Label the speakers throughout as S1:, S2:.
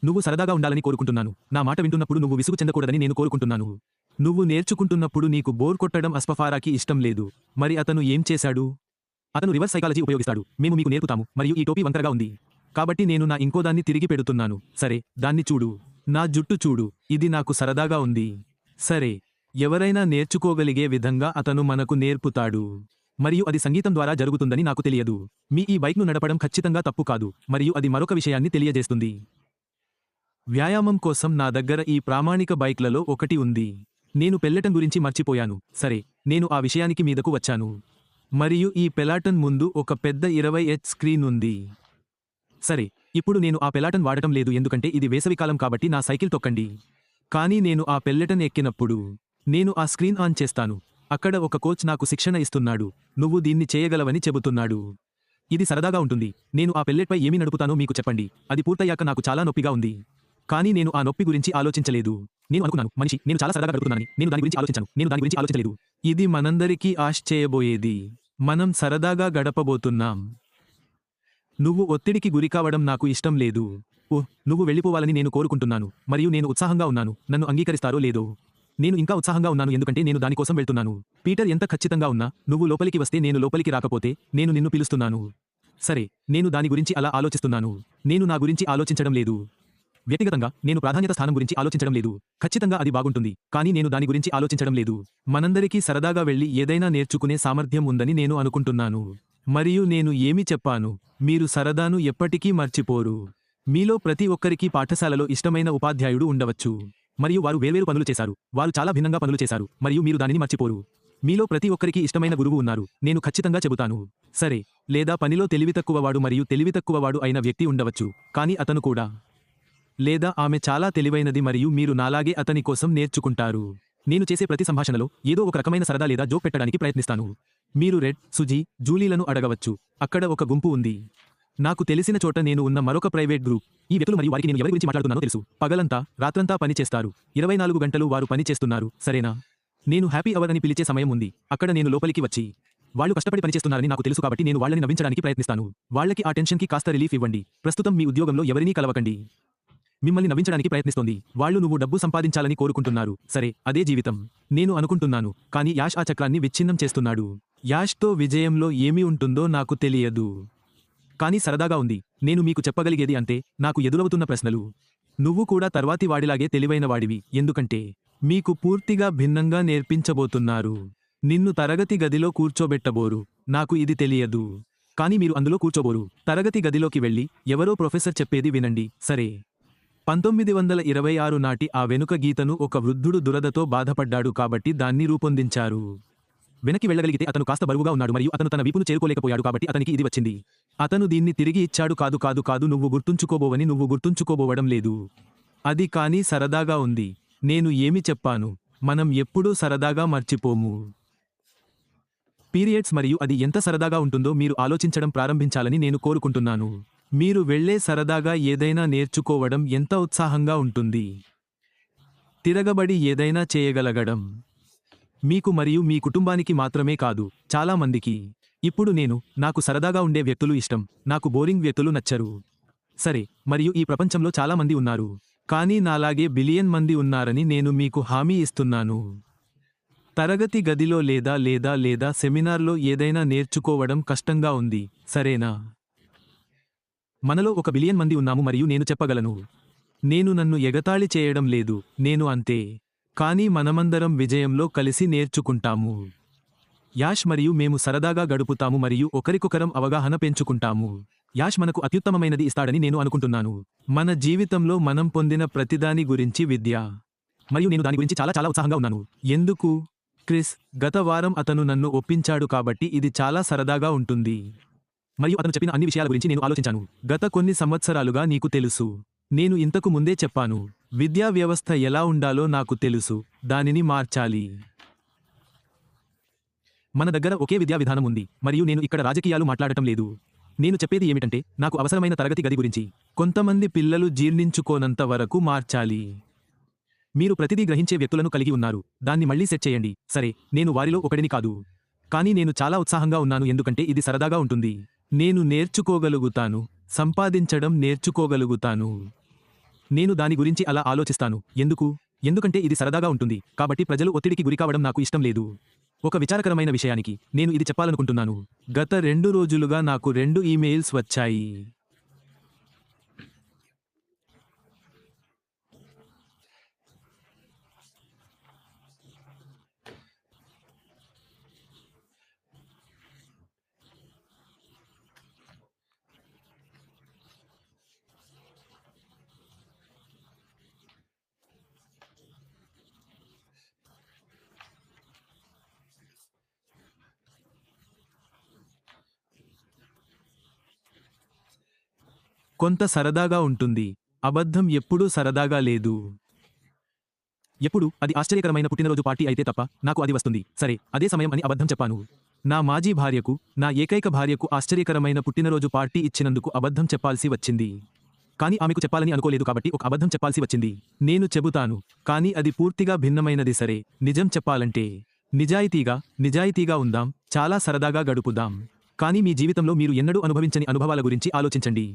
S1: నువ్వు సరదాగా ఉండాలని కోరుకుంటున్నాను. నా మాట వింటున్నప్పుడు నువ్వు విసుగు చెందకూడదని నేను కోరుకుంటున్నాను. నువ్వు నేర్చుకుంటున్నప్పుడు నీకు బోర్ కొట్టడం అస్పఫారాకి ఇష్టం లేదు. మరి అతను ఏం చేశాడు? అతను రివర్స్ సైకాలజీ ఉపయోగిస్తాడు. మేము మీకు నేర్పుతాము మరియు ఈ టోపీ వంకరగా ఉంది. కాబట్టి నేను నా ఇంకోదాన్ని తిరిగి పెడుతున్నాను. సరే, దాన్ని చూడు. నా జుట్టు చూడు. ఇది నాకు సరదాగా ఉంది. సరే, ఎవరైనా నేర్చుకోగలిగే విధంగా అతను మనకు నేర్పుతాడు. మరియు అది సంగీతం ద్వారా జరుగుతుందని నాకు తెలియదు. మీ ఈ బైక్ను నడపడం ఖచ్చితంగా తప్పు కాదు, మరియు అది మరొక విషయాన్ని తెలియజేస్తుంది. వ్యాయామం కోసం నా దగ్గర ఈ ప్రామాణిక బైక్లలో ఒకటి ఉంది. నేను పెల్లెటన్ గురించి మర్చిపోయాను. సరే, నేను ఆ విషయానికి మీదకు వచ్చాను. మరియు ఈ పెలాటన్ ముందు ఒక పెద్ద 20 Hz స్క్రీన్ ఉంది. సరే, ఇప్పుడు నేను ఆ పెలాటన్ వాడటం లేదు ఎందుకంటే ఇది వేసవికాలం కాబట్టి నా సైకిల్ తొక్కండి. కానీ నేను ఆ పెల్లెటన్ ఎక్కినప్పుడు నేను ఆ స్క్రీన్ ఆన్ చేస్తాను. అక్కడ ఒక కోచ్ నాకు శిక్షణ ఇస్తున్నాడు. నువ్వు దీన్ని చేయగలవని చెబుతున్నాడు. ఇది సరదాగా ఉంటుంది. నేను ఆ పెల్లెట్పై ఏమి నడుపుతానో మీకు చెప్పండి. అది పూర్తయ్యాక నాకు చాలా నొప్పిగా ఉంది. కానీ నేను ఆ నొప్పి గురించి ఆలోచించలేదు. నేను అనుకున్నాను, మనిషి, నేను చాలా సరదాగా గడుపుతున్నానని. నేను దాని గురించి ఆలోచించాను. నేను దాని గురించి ఆలోచించలేదు. ఇది మనందరికీ ఆశ చేయబోయేది. మనం సరదాగా గడపబోతున్నాం. నువ్వు ఒత్తిడికి గురికావడం నాకు ఇష్టం లేదు. ఓహ్, నువ్వు వెళ్ళిపోవాలని నేను కోరుకుంటున్నాను. మరియు నేను ఉత్సాహంగా ఉన్నాను. నన్ను అంగీకరిస్తారో లేదో. నేను ఇంకా ఉత్సాహంగా ఉన్నాను ఎందుకంటే నేను దానికోసం వెళ్తున్నాను. పీటర్ ఎంత ఖచ్చితంగా ఉన్నా, నువ్వు లోపలికి వస్తే నేను లోపలికి రాకపోతే, నేను నిన్ను పిలుస్తున్నాను. సరే, నేను దాని గురించి అలా ఆలోచిస్తున్నాను. నేను నా గురించి ఆలోచించడం లేదు. వ్యక్తిగతంగా నేను ప్రాధాన్యత స్థానం గురించి ఆలోచించడం లేదు. ఖచ్చితంగా అది బాగుంటుంది, కానీ నేను దాని గురించి ఆలోచించడం లేదు. మనందరికీ సరదాగా వెళ్లి ఏదైనా నేర్చుకునే సామర్థ్యం ఉందని నేను అనుకుంటున్నాను. మరియు నేను ఏమి చెప్పాను? మీరు సరదాను ఎప్పటికీ మర్చిపోరు. మీలో ప్రతి ఒక్కరికి పాఠశాలలో ఇష్టమైన ఉపాధ్యాయుడు ఉండవచ్చు. మరియు వారు వేర్వేరు పనులు చేశారు. వారు చాలా భిన్నంగా పనులు చేశారు, మరియు మీరు దానిని మర్చిపోరు. మీలో ప్రతి ఒక్కరికి ఇష్టమైన గురువు ఉన్నారు. నేను ఖచ్చితంగా చెబుతాను. సరే, లేదా పనిలో తెలివితక్కువవాడు మరియు తెలివితక్కువవాడు అయిన వ్యక్తి ఉండవచ్చు, కానీ అతను కూడా. లేదా ఆమె చాలా తెలివైనది మరియు మీరు నాలాగే అతని కోసం నేర్చుకుంటారు. నేను చేసే ప్రతి సంభాషణలో ఏదో ఒక రకమైన సరదా లేదా జోక్ పెట్టడానికి ప్రయత్నిస్తాను. మీరు రెడ్, సుజీ, జూలీలను అడగవచ్చు. అక్కడ ఒక గుంపు ఉంది. నాకు తెలిసిన చోట నేను ఉన్న మరొక ప్రైవేట్ గ్రూప్. ఈ వ్యక్తులు మరియు వారికి నేను ఎవరి గురించి మాట్లాడుతున్నానో తెలుసు. పగలంతా, రాత్రంతా పని చేస్తారు. 24 గంటలు వారు పని చేస్తున్నారు, సరేనా? నేను హ్యాపీ అవర్ అని పిలిచే సమయం ఉంది. అక్కడ నేను లోపలికి వచ్చి, వాళ్ళు కష్టపడి పనిచేస్తున్నారని నాకు తెలుసు కాబట్టి నేను వాళ్ళని నవ్వించడానికి ప్రయత్నిస్తాను. వాళ్ళకి ఆ టెన్షన్కి కాస్త రిలీఫ్ ఇవ్వండి. ప్రస్తుతం మీ ఉద్యోగంలో ఎవరినీ కలవకండి. మిమ్మల్ని నవ్వించడానికి ప్రయత్నిస్తోంది. వాళ్ళు నువ్వు డబ్బు సంపాదించాలని కోరుకుంటున్నారు. సరే, అదే జీవితం. నేను అనుకుంటున్నాను, కానీ యాష్ ఆ చక్రాన్ని విచ్ఛిన్నం చేస్తున్నాడు. యాష్తో విజయంలో ఏమి ఉంటుందో నాకు తెలియదు. కానీ సరదాగా ఉంది. నేను మీకు చెప్పగలిగేది అంటే, నాకు ఎదురవుతున్న ప్రశ్నలు. నువ్వు కూడా తర్వాతి వాడిలాగే తెలివైన వాడివి, ఎందుకంటే మీకు పూర్తిగా భిన్నంగా నేర్పించబోతున్నారు. నిన్ను తరగతి గదిలో కూర్చోబెట్టబోరు. నాకు ఇది తెలియదు. కానీ మీరు అందులో కూర్చోబోరు. తరగతి గదిలోకి వెళ్ళి ఎవరో ప్రొఫెసర్ చెప్పేది వినండి, సరే? 1926 నాటి ఆ వెనుక గీతను ఒక వృద్ధుడు దురదతో బాధపడ్డాడు కాబట్టి దాన్ని రూపొందించారు. వెనక్కి వెళ్ళగలిగితే అతను కాస్త బరువుగా ఉన్నాడు మరియు అతను తన వీపును చేరుకోలేకపోయాడు కాబట్టి అతనికి ఇది వచ్చింది. అతను దీన్ని తిరిగి ఇచ్చాడు. కాదు కాదు కాదు, నువ్వు గుర్తుంచుకోబోవని నువ్వు గుర్తుంచుకోబోవడం లేదు. అది కానీ సరదాగా ఉంది. నేను ఏమి చెప్పాను? మనం ఎప్పుడూ సరదాగా మర్చిపోము. పీరియడ్స్ మరియు అది ఎంత సరదాగా ఉంటుందో మీరు ఆలోచించడం ప్రారంభించాలని నేను కోరుకుంటున్నాను. మీరు వెళ్ళే సరదాగా ఏదైనా నేర్చుకోవడం ఎంత ఉత్సాహంగా ఉంటుంది. తిరగబడి ఏదైనా చేయగలగడం. మీకు మరియు మీ కుటుంబానికి మాత్రమే కాదు, చాలా మందికి. ఇప్పుడు నాకు సరదాగా ఉండే వ్యక్తులు ఇష్టం. నాకు బోరింగ్ వ్యక్తులు నచ్చరు. సరే, మరియు ఈ ప్రపంచంలో చాలా మంది ఉన్నారు. కానీ నాలాగే బిలియన్ మంది ఉన్నారని నేను మీకు హామీ ఇస్తున్నాను. తరగతి గదిలో లేదా సెమినార్లో ఏదైనా నేర్చుకోవడం కష్టంగా ఉంది, సరేనా? మనలో 1 బిలియన్ మంది ఉన్నాము మరియు నేను చెప్పగలను. నేను నన్ను ఎగతాళి చేయడం లేదు, నేను అంతే. కానీ మనమందరం విజయంలో కలిసి నేర్చుకుంటాము. యాష్ మరియు మేము సరదాగా గడుపుతాము మరియు ఒకరికొకరం అవగాహన పెంచుకుంటాము. యాష్ మనకు అత్యుత్తమమైనది ఇస్తాడని నేను అనుకుంటున్నాను. మన జీవితంలో మనం పొందిన ప్రతిదాని గురించి విద్య. మరియు నేను దాని గురించి చాలా చాలా ఉత్సాహంగా ఉన్నాను. ఎందుకు? క్రిస్, గత వారం అతను నన్ను ఒప్పించాడు కాబట్టి ఇది చాలా సరదాగా ఉంటుంది. మరియు అతను చెప్పిన అన్ని విషయాల గురించి నేను ఆలోచించాను. గత కొన్ని సంవత్సరాలుగా నీకు తెలుసు. నేను ఇంతకు ముందే చెప్పాను. విద్యా వ్యవస్థ ఎలా ఉండాలో నాకు తెలుసు. దానిని మార్చాలి. మన దగ్గర ఒకే విద్యా విధానం ఉంది మరియు నేను ఇక్కడ రాజకీయాలు మాట్లాడటం లేదు. నేను చెప్పేది ఏమిటంటే, నాకు అవసరమైన తరగతి గది గురించి. కొంతమంది పిల్లలు జీర్ణించుకోనంత వరకు మార్చాలి. మీరు ప్రతిదీ గ్రహించే వ్యక్తులను కలిగి ఉన్నారు. దాన్ని మళ్లీ సెట్ చేయండి, సరే? నేను వారిలో ఒకడిని కాదు. కానీ నేను చాలా ఉత్సాహంగా ఉన్నాను ఎందుకంటే ఇది సరదాగా ఉంటుంది. నేను నేర్చుకోగలుగుతాను. సంపాదించడం నేర్చుకోగలుగుతాను. నేను దాని గురించి అలా ఆలోచిస్తాను. ఎందుకంటే ఇది సరదాగా ఉంటుంది. కాబట్టి ప్రజలు ఒత్తిడికి గురికావడం నాకు ఇష్టం లేదు. ఒక విచారకరమైన విషయానికి నేను ఇది చెప్పాలనుకుంటున్నాను. గత 2 రోజులుగా నాకు 2 ఈమెయిల్స్ వచ్చాయి. కొంత సరదాగా ఉంటుంది. అబద్ధం ఎప్పుడూ సరదాగా లేదు. ఎప్పుడు అది ఆశ్చర్యకరమైన పుట్టినరోజు పార్టీ అయితే తప్ప నాకు అది వస్తుంది. సరే, అదే సమయం అని అబద్ధం చెప్పాను. నా మాజీ భార్యకు, నా ఏకైక భార్యకు ఆశ్చర్యకరమైన పుట్టినరోజు పార్టీ ఇచ్చినందుకు అబద్ధం చెప్పాల్సి వచ్చింది. కానీ ఆమెకు చెప్పాలని అనుకోలేదు కాబట్టి ఒక అబద్ధం చెప్పాల్సి వచ్చింది. నేను చెబుతాను, కానీ అది పూర్తిగా భిన్నమైనది. సరే, నిజం చెప్పాలంటే నిజాయితీగా ఉందాం, చాలా సరదాగా గడుపుదాం. కానీ మీ జీవితంలో మీరు ఎన్నడూ అనుభవించని అనుభవాల గురించి ఆలోచించండి.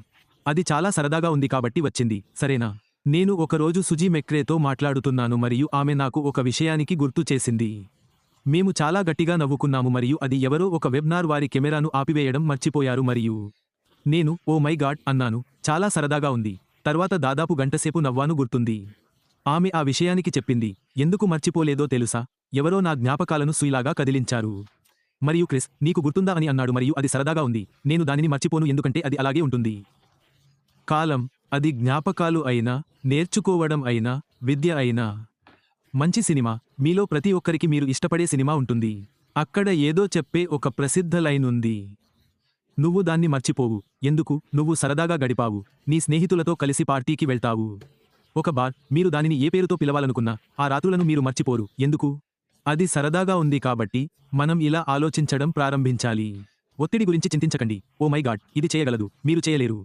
S1: అది చాలా సరదాగా ఉంది కాబట్టి వచ్చింది, సరేనా? నేను ఒకరోజు సుజీ మెక్రేతో మాట్లాడుతున్నాను మరియు ఆమె నాకు ఒక విషయానికి గుర్తు చేసింది. మేము చాలా గట్టిగా నవ్వుకున్నాము మరియు అది ఎవరో ఒక వెబ్నార్ వారి కెమెరాను ఆపివేయడం మర్చిపోయారు మరియు నేను ఓ మై గాడ్ అన్నాను. చాలా సరదాగా ఉంది. తర్వాత దాదాపు గంటసేపు నవ్వాను గుర్తుంది. ఆమె ఆ విషయానికి చెప్పింది. ఎందుకు మర్చిపోలేదో తెలుసా? ఎవరో నా జ్ఞాపకాలను సుయిలాగా కదిలించారు. మరియు క్రిస్, నీకు గుర్తుందా అని అన్నాడు మరియు అది సరదాగా ఉంది. నేను దానిని మర్చిపోను ఎందుకంటే అది అలాగే ఉంటుంది. కాలం, అది జ్ఞాపకాలు అయినా, నేర్చుకోవడం అయినా, విద్య అయినా. మంచి సినిమా, మీలో ప్రతి ఒక్కరికి మీరు ఇష్టపడే సినిమా ఉంటుంది. అక్కడ ఏదో చెప్పే ఒక ప్రసిద్ధ లైన్ ఉంది. నువ్వు దాన్ని మర్చిపోవు. ఎందుకు? నువ్వు సరదాగా గడిపావు. నీ స్నేహితులతో కలిసి పార్టీకి వెళ్తావు. ఒక బార్, మీరు దానిని ఏ పేరుతో పిలవాలనుకున్నా, ఆ రాత్రులను మీరు మర్చిపోరు. ఎందుకు? అది సరదాగా ఉంది కాబట్టి. మనం ఇలా ఆలోచించడం ప్రారంభించాలి. ఒత్తిడి గురించి చింతించకండి. ఓ మై గాడ్, ఇది చేయగలదు, మీరు చేయలేరు.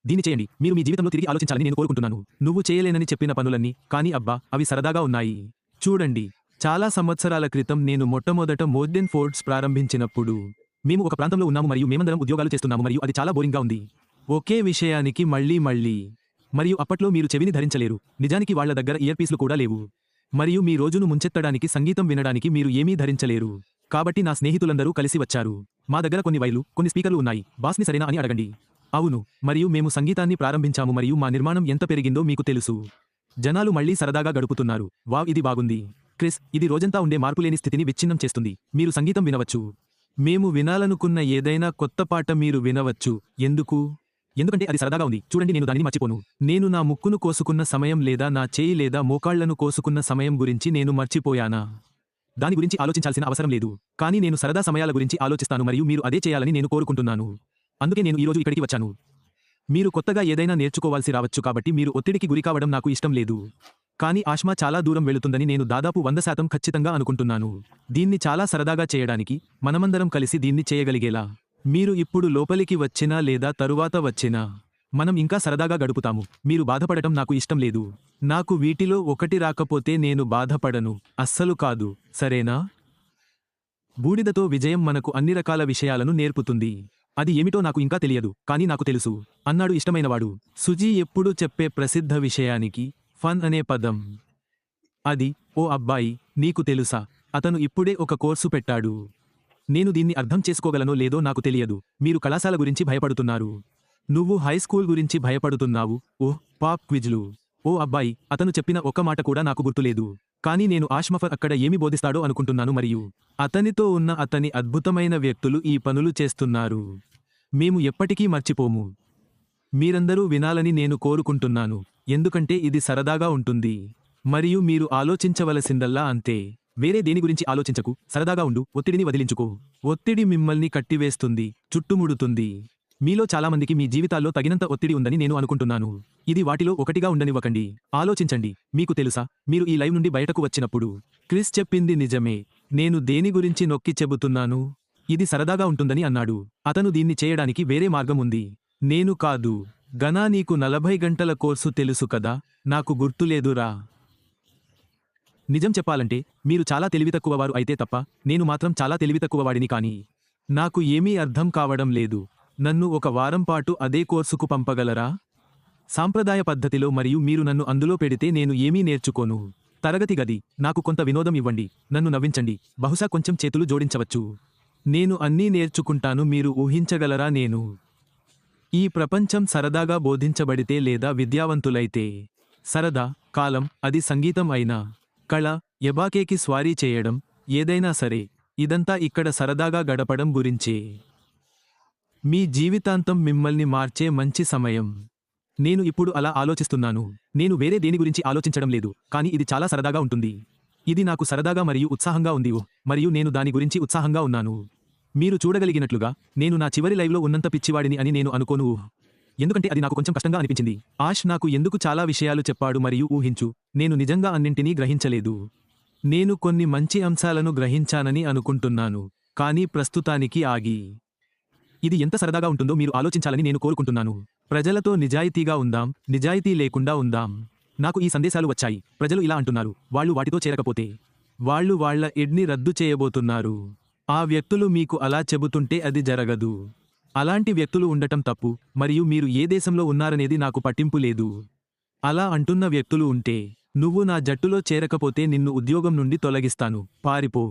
S1: దీన్ని చేయండి. మీరు మీ జీవితంలో తిరిగి ఆలోచించాలని నేను కోరుకుంటున్నాను. నువ్వు చేయలేనని చెప్పిన పనులన్నీ, కానీ అబ్బా, అవి సరదాగా ఉన్నాయి. చూడండి, చాలా సంవత్సరాల క్రితం నేను మొట్టమొదట మోర్డెన్ ఫోర్డ్స్ ప్రారంభించినప్పుడు మేము ఒక ప్రాంతంలో ఉన్నాము మరియు మేమందరం ఉద్యోగాలు చేస్తున్నాము మరియు అది చాలా బోరింగ్గా ఉంది. ఒకే విషయానికి మళ్ళీ. మరియు అప్పట్లో మీరు చెవిని ధరించలేరు. నిజానికి వాళ్ల దగ్గర ఇయర్పీస్లు కూడా లేవు. మరియు మీ రోజును ముంచెత్తడానికి సంగీతం వినడానికి మీరు ఏమీ ధరించలేరు. కాబట్టి నా స్నేహితులందరూ కలిసి వచ్చారు. మా దగ్గర కొన్ని వైర్లు, కొన్ని స్పీకర్లు ఉన్నాయి. బాస్ని సరేనా అని అడగండి. అవును, మరియు మేము సంగీతాన్ని ప్రారంభించాము మరియు మా నిర్మాణం ఎంత పెరిగిందో మీకు తెలుసు. జనాలు మళ్లీ సరదాగా గడుపుతున్నారు. వావ్, ఇది బాగుంది. క్రిస్, ఇది రోజంతా ఉండే మార్పులేని స్థితిని విచ్ఛిన్నం చేస్తుంది. మీరు సంగీతం వినవచ్చు. మేము వినాలనుకున్న ఏదైనా కొత్త పాట మీరు వినవచ్చు. ఎందుకంటే అది సరదాగా ఉంది. చూడండి, నేను దానిని మర్చిపోను. నేను నా ముక్కును కోసుకున్న సమయం లేదా నా చేయి లేదా మోకాళ్లను కోసుకున్న సమయం గురించి నేను మర్చిపోయానా? దాని గురించి ఆలోచించాల్సిన అవసరం లేదు. కానీ నేను సరదా సమయాల గురించి ఆలోచిస్తాను మరియు మీరు అదే చేయాలని నేను కోరుకుంటున్నాను. అందుకే నేను ఈరోజు ఇక్కడికి వచ్చాను. మీరు కొత్తగా ఏదైనా నేర్చుకోవాల్సి రావచ్చు కాబట్టి మీరు ఒత్తిడికి గురికావడం నాకు ఇష్టం లేదు. కానీ ఆష్మా చాలా దూరం వెళుతుందని నేను దాదాపు 100% ఖచ్చితంగా అనుకుంటున్నాను. దీన్ని చాలా సరదాగా చేయడానికి, మనమందరం కలిసి దీన్ని చేయగలిగేలా. మీరు ఇప్పుడు లోపలికి వచ్చినా లేదా తరువాత వచ్చినా, మనం ఇంకా సరదాగా గడుపుతాము. మీరు బాధపడటం నాకు ఇష్టం లేదు. నాకు వీటిలో ఒకటి రాకపోతే నేను బాధపడను. అస్సలు కాదు, సరేనా? బూడిదతో విజయం మనకు అన్ని రకాల విషయాలను నేర్పుతుంది. అది ఏమిటో నాకు ఇంకా తెలియదు, కానీ నాకు తెలుసు, అన్నాడు ఇష్టమైనవాడు. సుజీ ఎప్పుడూ చెప్పే ప్రసిద్ధ విషయానికి ఫన్ అనే పదం. అది, ఓ అబ్బాయి, నీకు తెలుసా, అతను ఇప్పుడే ఒక కోర్సు పెట్టాడు. నేను దీన్ని అర్థం చేసుకోగలనో లేదో నాకు తెలియదు. మీరు కళాశాల గురించి భయపడుతున్నారు. నువ్వు హైస్కూల్ గురించి భయపడుతున్నావు. ఓహ్, పాప్ క్విజ్లు. ఓ అబ్బాయి, అతను చెప్పిన ఒక్క మాట కూడా నాకు గుర్తులేదు. కానీ నేను ఆష్మఫర్ అక్కడ ఏమి బోధిస్తాడో అనుకుంటున్నాను మరియు అతనితో ఉన్న అతని అద్భుతమైన వ్యక్తులు ఈ పనులు చేస్తున్నారు. మేము ఎప్పటికీ మర్చిపోము. మీరందరూ వినాలని నేను కోరుకుంటున్నాను. ఎందుకంటే ఇది సరదాగా ఉంటుంది. మరియు మీరు ఆలోచించవలసిందల్లా అంతే. వేరే దేని గురించి ఆలోచించకు, సరదాగా ఉండు, ఒత్తిడిని వదిలించుకో. ఒత్తిడి మిమ్మల్ని కట్టివేస్తుంది, చుట్టుముడుతుంది. మీలో చాలామందికి మీ జీవితాల్లో తగినంత ఒత్తిడి ఉందని నేను అనుకుంటున్నాను. ఇది వాటిలో ఒకటిగా ఉండనివ్వకండి. ఆలోచించండి, మీకు తెలుసా, మీరు ఈ లైవ్ నుండి బయటకు వచ్చినప్పుడు క్రిస్ చెప్పింది నిజమే. నేను దేని గురించి నొక్కి చెబుతున్నాను? ఇది సరదాగా ఉంటుందని అన్నాడు. అతను దీన్ని చేయడానికి వేరే మార్గం ఉంది. నేను కాదు. గనా, నీకు 40 గంటల కోర్సు తెలుసు కదా? నాకు గుర్తులేదురా. నిజం చెప్పాలంటే, మీరు చాలా తెలివితక్కువవారు అయితే తప్ప, నేను మాత్రం చాలా తెలివితక్కువవాడిని. కానీ నాకు ఏమీ అర్థం కావడం లేదు. నన్ను ఒక వారం పాటు అదే కోర్సుకు పంపగలరా? సాంప్రదాయ పద్ధతిలో మరియు మీరు నన్ను అందులో పెడితే నేను ఏమీ నేర్చుకోను. తరగతి గది, నాకు కొంత వినోదం ఇవ్వండి, నన్ను నవ్వించండి, బహుశా కొంచెం చేతులు జోడించవచ్చు. నేను అన్నీ నేర్చుకుంటాను. మీరు ఊహించగలరా? నేను ఈ ప్రపంచం సరదాగా బోధించబడితే లేదా విద్యావంతులైతే, సరదా, కాలం, అది సంగీతం అయినా, కళ, ఎబాకేకి స్వారీ చేయడం, ఏదైనా సరే, ఇదంతా ఇక్కడ సరదాగా గడపడం గురించే. మీ జీవితాంతం మిమ్మల్ని మార్చే మంచి సమయం. నేను ఇప్పుడు అలా ఆలోచిస్తున్నాను. నేను వేరే దేని గురించి ఆలోచించడం లేదు, కానీ ఇది చాలా సరదాగా ఉంటుంది. ఇది నాకు సరదాగా మరియు ఉత్సాహంగా ఉంది. మరియు నేను దాని గురించి ఉత్సాహంగా ఉన్నాను. మీరు చూడగలిగినట్లుగా, నేను నా చివరి లైవ్లో ఉన్నంత పిచ్చివాడిని అని నేను అనుకోను. ఎందుకంటే అది నాకు కొంచెం కష్టంగా అనిపించింది. ఆష్ నాకు ఎందుకు చాలా విషయాలు చెప్పాడు మరియు ఊహించు, నేను నిజంగా అన్నింటినీ గ్రహించలేదు. నేను కొన్ని మంచి అంశాలను గ్రహించానని అనుకుంటున్నాను, కానీ ప్రస్తుతానికి ఆగి. ఇది ఎంత సరదాగా ఉంటుందో మీరు ఆలోచించాలని నేను కోరుకుంటున్నాను. ప్రజలతో నిజాయితీగా ఉందాం, నిజాయితీ లేకుండా ఉందాం. నాకు ఈ సందేశాలు వచ్చాయి. ప్రజలు ఇలా అంటున్నారు, వాళ్ళు వాటితో చేరకపోతే వాళ్ళు వాళ్ళ ఎడ్ని రద్దు చేయబోతున్నారు. ఆ వ్యక్తులు మీకు అలా చెబుతుంటే అది జరగదు. అలాంటి వ్యక్తులు ఉండటం తప్పు, మరియు మీరు ఏ దేశంలో ఉన్నారనేది నాకు పట్టింపు లేదు. అలా అంటున్న వ్యక్తులు ఉంటే, నువ్వు నా జట్టులో చేరకపోతే నిన్ను ఉద్యోగం నుండి తొలగిస్తాను, పారిపో.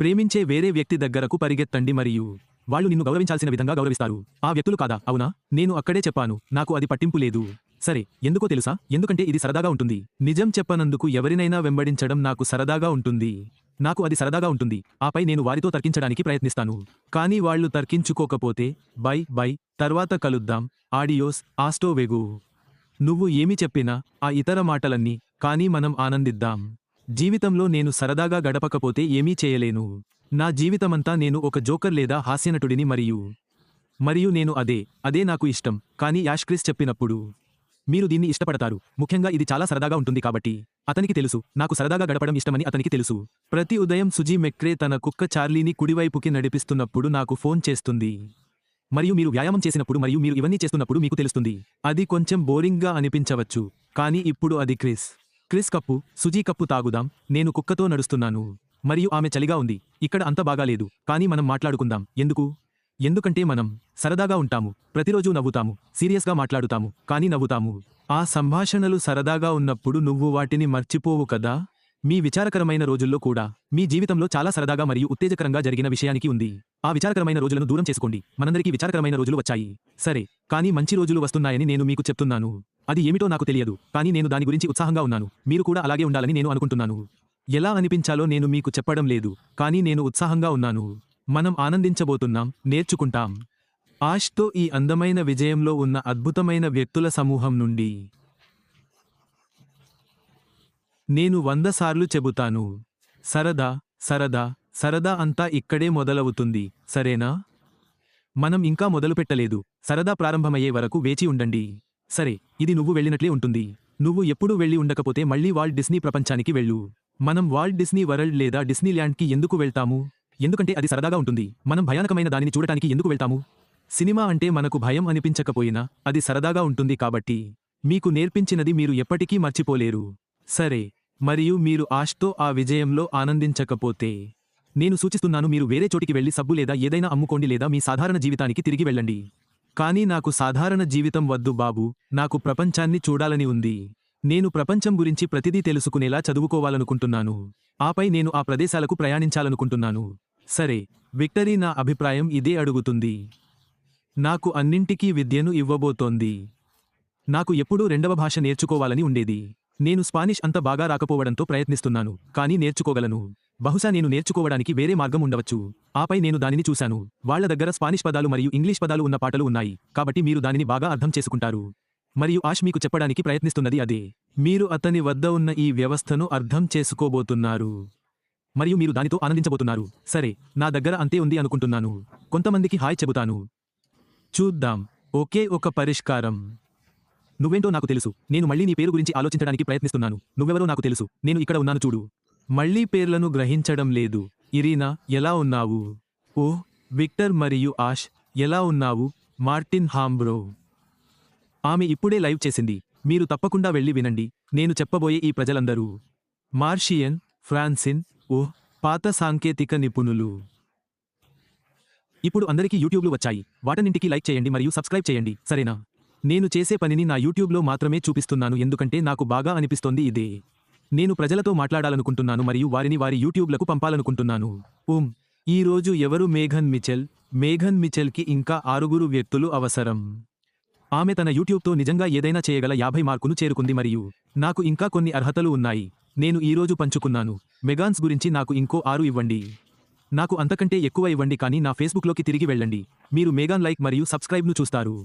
S1: ప్రేమించే వేరే వ్యక్తి దగ్గరకు పరిగెత్తండి మరియు వాళ్ళు నిన్ను గౌరవించాల్సిన విధంగా గౌరవిస్తారు. ఆ వ్యక్తులు కాదా? అవునా? నేను అక్కడే చెప్పాను, నాకు అది పట్టింపు లేదు. సరే, ఎందుకో తెలుసా? ఎందుకంటే ఇది సరదాగా ఉంటుంది. నిజం చెప్పనందుకు ఎవరినైనా వెంబడించడం నాకు సరదాగా ఉంటుంది. నాకు అది సరదాగా ఉంటుంది. ఆపై నేను వారితో తర్కించడానికి ప్రయత్నిస్తాను. కానీ వాళ్ళు తర్కించుకోకపోతే, బై బై, తర్వాత కలుద్దాం, ఆడియోస్, ఆస్టో వెగు. నువ్వు ఏమి చెప్పినా, ఆ ఇతర మాటలన్నీ, కానీ మనం ఆనందిద్దాం. జీవితంలో నేను సరదాగా గడపకపోతే ఏమీ చేయలేను. నా జీవితమంతా నేను ఒక జోకర్ లేదా హాస్యనటుడిని మరియు నేను అదే నాకు ఇష్టం. కానీ యాష్ క్రిస్ చెప్పినప్పుడు, మీరు దీన్ని ఇష్టపడతారు, ముఖ్యంగా ఇది చాలా సరదాగా ఉంటుంది కాబట్టి. అతనికి తెలుసు, నాకు సరదాగా గడపడం ఇష్టమని అతనికి తెలుసు. ప్రతి ఉదయం సుజీ మెక్రే తన కుక్క చార్లీని కుడివైపుకి నడిపిస్తున్నప్పుడు నాకు ఫోన్ చేస్తుంది. మరియు మీరు వ్యాయామం చేసినప్పుడు మరియు మీరు ఇవన్నీ చేస్తున్నప్పుడు మీకు తెలుస్తుంది. అది కొంచెం బోరింగ్గా అనిపించవచ్చు, కానీ ఇప్పుడు అది క్రిస్ కప్పు, సుజీ కప్పు తాగుదాం, నేను కుక్కతో నడుస్తున్నాను. మరియు ఆమె చలిగా ఉంది. ఇక్కడ అంత బాగాలేదు, కానీ మనం మాట్లాడుకుందాం. ఎందుకంటే మనం సరదాగా ఉంటాము, ప్రతిరోజూ నవ్వుతాము, సీరియస్గా మాట్లాడుతాము, కానీ నవ్వుతాము. ఆ సంభాషణలు సరదాగా ఉన్నప్పుడు నువ్వు వాటిని మర్చిపోవు కదా? మీ విచారకరమైన రోజుల్లో కూడా, మీ జీవితంలో చాలా సరదాగా మరియు ఉత్తేజకరంగా జరిగిన విషయానికి ఉంది. ఆ విచారకరమైన రోజులను దూరం చేసుకోండి. మనందరికీ విచారకరమైన రోజులు వచ్చాయి. సరే, కానీ మంచి రోజులు వస్తున్నాయని నేను మీకు చెప్తున్నాను. అది ఏమిటో నాకు తెలియదు, కానీ నేను దాని గురించి ఉత్సాహంగా ఉన్నాను. మీరు కూడా అలాగే ఉండాలని నేను అనుకుంటున్నాను. ఎలా అనిపించాలో నేను మీకు చెప్పడం లేదు, కానీ నేను ఉత్సాహంగా ఉన్నాను. మనం ఆనందించబోతున్నాం, నేర్చుకుంటాం. ఆష్తో ఈ అందమైన విజయంలో ఉన్న అద్భుతమైన వ్యక్తుల సమూహం నుండి నేను 100 సార్లు చెబుతాను. సరదా, సరదా, సరదా అంతా ఇక్కడే మొదలవుతుంది, సరేనా? మనం ఇంకా మొదలుపెట్టలేదు. సరదా ప్రారంభమయ్యే వరకు వేచి ఉండండి. సరే, ఇది నువ్వు వెళ్ళినట్లే ఉంటుంది. నువ్వు ఎప్పుడూ వెళ్ళి ఉండకపోతే మళ్ళీ వాల్ట్ డిస్నీ ప్రపంచానికి వెళ్ళు. మనం వాల్ట్ డిస్నీ వరల్డ్ లేదా డిస్నీల్యాండ్కి ఎందుకు వెళ్తాము? ఎందుకంటే అది సరదాగా ఉంటుంది. మనం భయానకమైన దానిని చూడటానికి ఎందుకు వెళ్తాము? సినిమా అంటే మనకు భయం అనిపించకపోయినా, అది సరదాగా ఉంటుంది కాబట్టి. మీకు నేర్పించినది మీరు ఎప్పటికీ మర్చిపోలేరు. సరే, మరియు మీరు ఆష్తో ఆ విజయంలో ఆనందించకపోతే, నేను సూచిస్తున్నాను మీరు వేరే చోటికి వెళ్లి సబ్బు లేదా ఏదైనా అమ్ముకోండి లేదా మీ సాధారణ జీవితానికి తిరిగి వెళ్ళండి. కానీ నాకు సాధారణ జీవితం వద్దు బాబు, నాకు ప్రపంచాన్ని చూడాలని ఉంది. నేను ప్రపంచం గురించి ప్రతిదీ తెలుసుకునేలా చదువుకోవాలనుకుంటున్నాను. ఆపై నేను ఆ ప్రదేశాలకు ప్రయాణించాలనుకుంటున్నాను. సరే, విక్టరీ నా అభిప్రాయం ఇదే అడుగుతుంది. నాకు అన్నింటికీ విద్యను ఇవ్వబోతోంది. నాకు ఎప్పుడూ రెండవ భాష నేర్చుకోవాలని ఉండేది. నేను స్పానిష్ అంత బాగా రాకపోవడంతో ప్రయత్నిస్తున్నాను, కానీ నేర్చుకోగలను. బహుశా నేను నేర్చుకోవడానికి వేరే మార్గం ఉండవచ్చు. ఆపై నేను దానిని చూశాను. వాళ్ల దగ్గర స్పానిష్ పదాలు మరియు ఇంగ్లీష్ పదాలు ఉన్న పాటలు ఉన్నాయి, కాబట్టి మీరు దానిని బాగా అర్థం చేసుకుంటారు. మరియు ఆష్ మీకు చెప్పడానికి ప్రయత్నిస్తున్నది అదే. మీరు అతని వద్ద ఉన్న ఈ వ్యవస్థను అర్థం చేసుకోబోతున్నారు. మరియు మీరు దానితో ఆనందించబోతున్నారు. సరే, నా దగ్గర అంతే ఉంది అనుకుంటున్నాను. కొంతమందికి హాయ్ చెబుతాను. చూద్దాం. ఒకే ఒక పరిష్కారం. నువ్వేంటో నాకు తెలుసు. నేను మళ్ళీ నీ పేరు గురించి ఆలోచించడానికి ప్రయత్నిస్తున్నాను. నువ్వెవరో నాకు తెలుసు. నేను ఇక్కడ ఉన్నాను చూడు. మళ్ళీ పేర్లను గ్రహించడం లేదు. ఇరీనా, ఎలా ఉన్నావు? ఓహ్, విక్టర్ మరియు ఆష్, ఎలా ఉన్నావు? మార్టిన్ హాంబ్రో. ఆమె ఇప్పుడే లైవ్ చేసింది. మీరు తప్పకుండా వెళ్ళి వినండి. నేను చెప్పబోయే ఈ ప్రజలందరూ మార్షియన్, ఫ్రాన్సిన్, ఓహ్, పాత సాంకేతిక నిపుణులు. ఇప్పుడు అందరికీ యూట్యూబ్లు వచ్చాయి. వాటన్నింటికీ లైక్ చేయండి మరియు సబ్స్క్రైబ్ చేయండి, సరేనా? నేను చేసే పనిని నా యూట్యూబ్లో మాత్రమే చూపిస్తున్నాను ఎందుకంటే నాకు బాగా అనిపిస్తోంది ఇదే. నేను ప్రజలతో మాట్లాడాలనుకుంటున్నాను మరియు వారిని వారి యూట్యూబ్లకు పంపాలనుకుంటున్నాను. ఈ రోజు ఎవరు మేఘన్ మిచెల్? మేఘన్ మిచెల్కి ఇంకా 6 వ్యక్తులు అవసరం. ఆమె తన యూట్యూబ్తో నిజంగా ఏదైనా చేయగల 50 మార్కును చేరుకుంది మరియు నాకు ఇంకా కొన్ని అర్హతలు ఉన్నాయి. నేను ఈరోజు పంచుకున్నాను. మెగాన్స్ గురించి నాకు ఇంకో 6 ఇవ్వండి. నాకు అంతకంటే ఎక్కువ ఇవ్వండి కానీ నా ఫేస్బుక్లోకి తిరిగి వెళ్ళండి. మీరు మేఘాన్ లైక్ మరియు సబ్స్క్రైబ్ను చూస్తారు.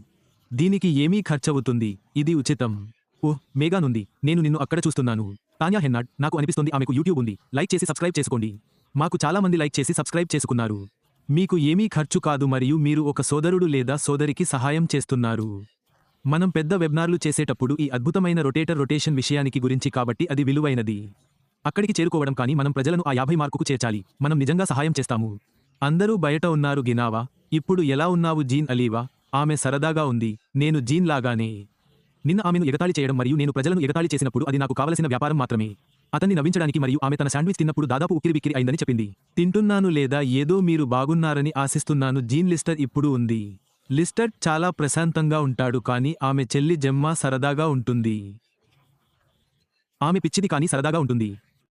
S1: దీనికి ఏమీ ఖర్చవుతుంది. ఇది ఉచితం. మేఘాన్ ఉంది. నేను నిన్ను అక్కడ చూస్తున్నాను. తాన్యా హెన్నాడ్, నాకు అనిపిస్తుంది ఆమెకు యూట్యూబ్ ఉంది. లైక్ చేసి సబ్స్క్రైబ్ చేసుకోండి. మాకు చాలా మంది లైక్ చేసి సబ్స్క్రైబ్ చేసుకున్నారు. మీకు ఏమీ ఖర్చు కాదు మరియు మీరు ఒక సోదరుడు లేదా సోదరికి సహాయం చేస్తున్నారు. మనం పెద్ద వెబ్నార్లు చేసేటప్పుడు ఈ అద్భుతమైన రొటేషన్ విషయానికి గురించి కాబట్టి అది విలువైనది. అక్కడికి చేరుకోవడం కానీ మనం ప్రజలను ఆ 50 మార్కుకు చేర్చాలి. మనం నిజంగా సహాయం చేస్తాము. అందరూ బయట ఉన్నారు గినావా. ఇప్పుడు ఎలా ఉన్నావు జీన్ అలీవా? ఆమె సరదాగా ఉంది. నేను జీన్ లాగానే. నిన్న ఆమెను ఎగతాళి చేయడం మరియు నేను ప్రజలను ఎగతాళి చేసినప్పుడు అది నాకు కావలసిన వ్యాపారం మాత్రమే. అతన్ని నవ్వించడానికి మరియు ఆమె తన శాండ్విచ్ తిన్నప్పుడు దాదాపు ఉక్కిరిబిక్కిరి అయిందని చెప్పింది. తింటున్నాను లేదా ఏదో మీరు బాగున్నారని ఆశిస్తున్నాను. జీన్ లిస్టర్ ఇప్పుడు ఉంది. లిస్టర్ చాలా ప్రశాంతంగా ఉంటాడు కానీ ఆమె చెల్లి జెమ్మా సరదాగా ఉంటుంది. ఆమె పిచ్చిది కానీ సరదాగా ఉంటుంది.